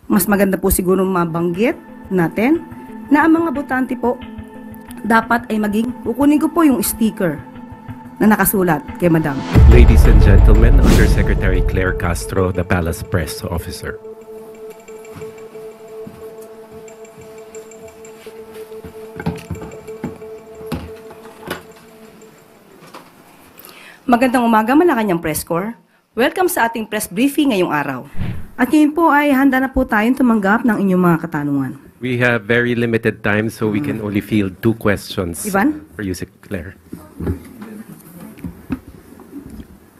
mas maganda po siguro mabanggit natin na ang mga botante po dapat ay maging, kukunin ko po yung sticker na nakasulat kay Madam. Ladies and gentlemen, Undersecretary Claire Castro, the Palace Press Officer. Magandang umaga, Malacanang Press Corps. Welcome sa ating press briefing ngayong araw. At ngayon po ay handa na po tayong tumanggap ng inyong mga katanungan. We have very limited time, so we can only field 2 questions Ivan? for you, Claire.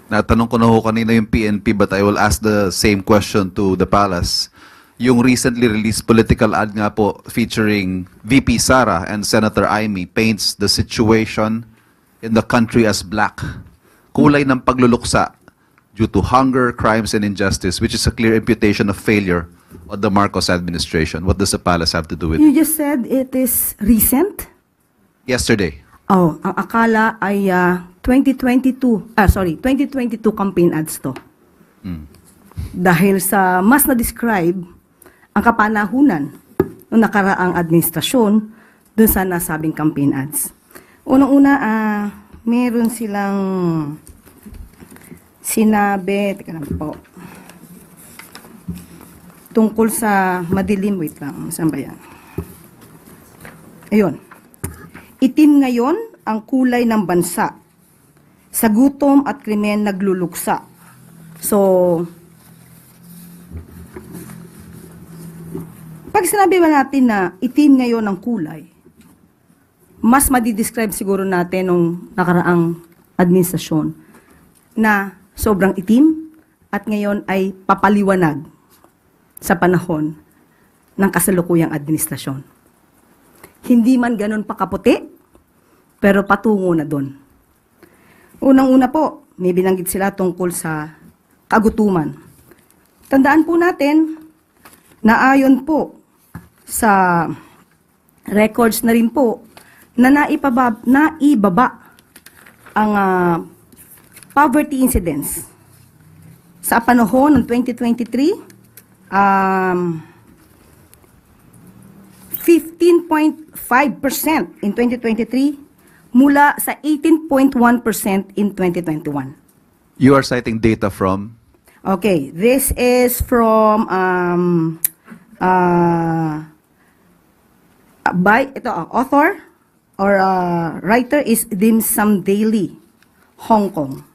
Natanong ko na ho kanina yung PNP, but I will ask the same question to the Palace. Yung recently released political ad nga po featuring VP Sara and Senator Amy paints the situation in the country as black. Kulay ng pagluluksa due to hunger, crimes, and injustice, which is a clear imputation of failure of the Marcos administration. What does the Palace have to do with it? You just said it is recent? Yesterday. Oh, ang akala ay 2022 campaign ads to. Dahil sa mas na-describe ang kapanahunan ng nakaraang administrasyon dun sa nasabing campaign ads. Unang-una, meron silang sinabi, teka lang po, tungkol sa madilim, wait lang, saan ba yan? Ayun. Itim ngayon ang kulay ng bansa. Sa gutom at krimen nagluluksa. So, pag sinabi ba natin na itim ngayon ang kulay, mas madidescribe siguro natin nung nakaraang administrasyon na sobrang itim at ngayon ay papaliwanag sa panahon ng kasalukuyang administrasyon. Hindi man ganun pakaputi, pero patungo na doon. Unang-una po, may binanggit sila tungkol sa kagutuman. Tandaan po natin na ayon po sa records na rin po na naibaba ang poverty incidence. Sa panahon ng 2023, 15.5% in 2023 mula sa 18.1% in 2021. You are citing data from? Okay, this is from author or writer is Dim Sum Daily, Hong Kong.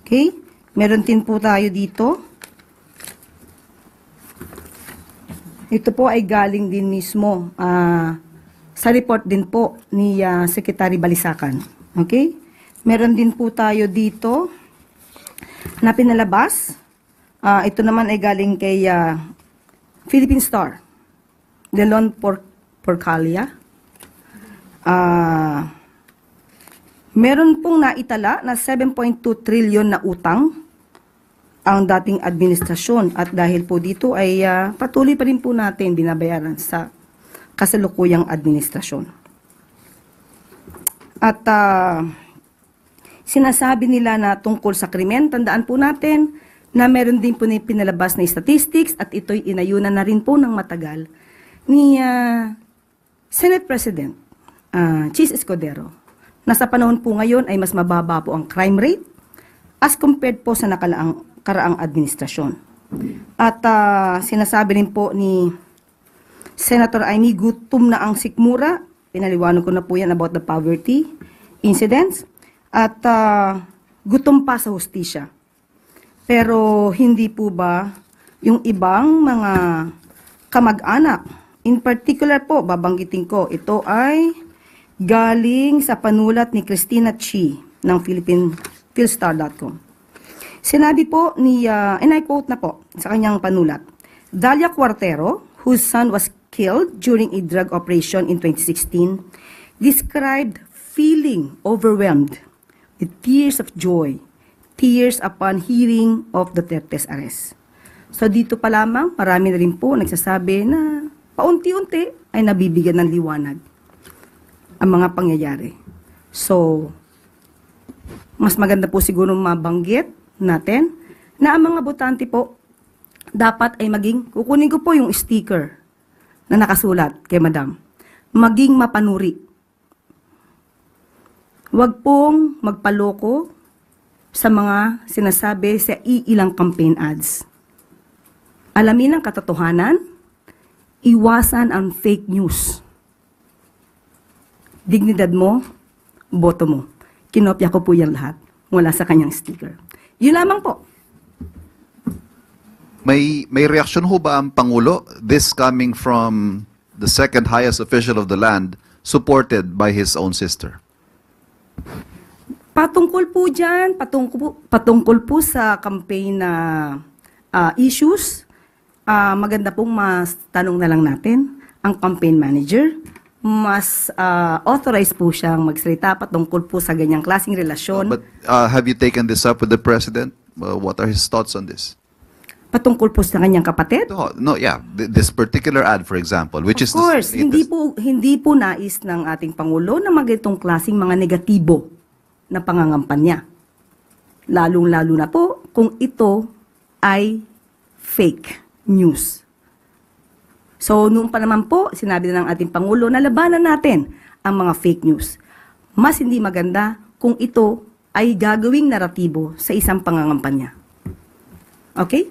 Okay? Meron din po tayo dito. Ito po ay galing din mismo sa report din po ni Secretary Balisacan. Okay? Meron din po tayo dito na pinalabas. Ito naman ay galing kay Philippine Star, Delon Porcalia. Meron pong naitala na 7.2 trillion na utang ang dating administrasyon at dahil po dito ay patuloy pa rin po natin binabayaran sa kasalukuyang administrasyon. At sinasabi nila na tungkol sa krimen, tandaan po natin na meron din po pinalabas na statistics at ito'y inayunan na rin po ng matagal ni Senate President Chis Escudero na sa panahon po ngayon ay mas mababa po ang crime rate as compared po sa karaang administrasyon. At sinasabi rin po ni Senator Amy, gutom na ang sikmura. Pinaliwanag ko na po yan about the poverty incidents. At gutom pa sa hustisya. Pero hindi po ba yung ibang mga kamag-anak, in particular po, babanggitin ko, ito ay galing sa panulat ni Christina Chi ng Philstar.com. Sinabi po ni, and I quote na po sa kanyang panulat, Dalia Cuartero, whose son was killed during a drug operation in 2016, described feeling overwhelmed with tears of joy, tears upon hearing of Duterte's arrest. So dito pa lamang, marami na rin po nagsasabi na paunti-unti ay nabibigyan ng liwanag ang mga pangyayari. So, mas maganda po siguro mabanggit natin na ang mga botante po dapat ay maging, kukunin ko po yung sticker na nakasulat kay Madam, maging mapanuri. Huwag pong magpaloko sa mga sinasabi sa iilang campaign ads. Alamin ang katotohanan, iwasan ang fake news. Dignidad mo, boto mo. Kinopya ko po yan lahat mula sa kanyang sticker. Yun lamang po. May reaksyon ho ba ang Pangulo? This coming from the second highest official of the land, supported by his own sister. Patungkol po dyan, patungkol po sa campaign na issues, maganda pong mas tanong na lang natin ang campaign manager. Mas authorized po siyang magsalita patungkol po sa ganyang klaseng relasyon. But have you taken this up with the President? What are his thoughts on this? Patungkol po sa kanyang kapatid? No, yeah. This particular ad, for example, which is Of course, the latest. hindi po nais ng ating Pangulo na magitong klaseng mga negatibo na pangangampanya. Lalong-lalo na po kung ito ay fake news. So, noong pa naman po, sinabi na ng ating Pangulo na labanan natin ang mga fake news. Mas hindi maganda kung ito ay gagawing naratibo sa isang pangangampanya. Okay?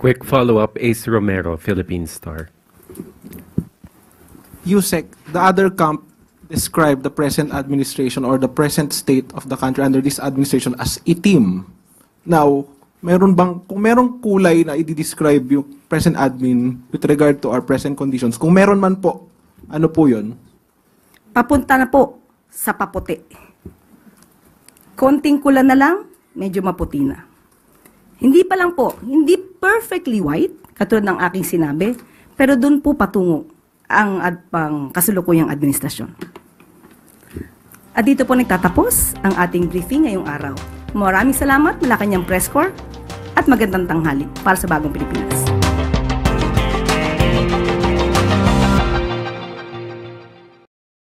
Quick follow-up, Ace Romero, Philippine Star. Yusek, the other camp described the present administration or the present state of the country under this administration as itim. Now, kung merong kulay na i-describe yung present admin with regard to our present conditions, kung meron man po, ano po yun? Papunta na po sa paputi. Konting kula na lang, medyo maputi na. Hindi pa lang po, hindi perfectly white, katulad ng aking sinabi, pero doon po patungo ang pang kasalukuyang administrasyon. At dito po nagtatapos ang ating briefing ngayong araw. Maraming salamat, Malacanang Press Corps, at magandang tanghali para sa Bagong Pilipinas.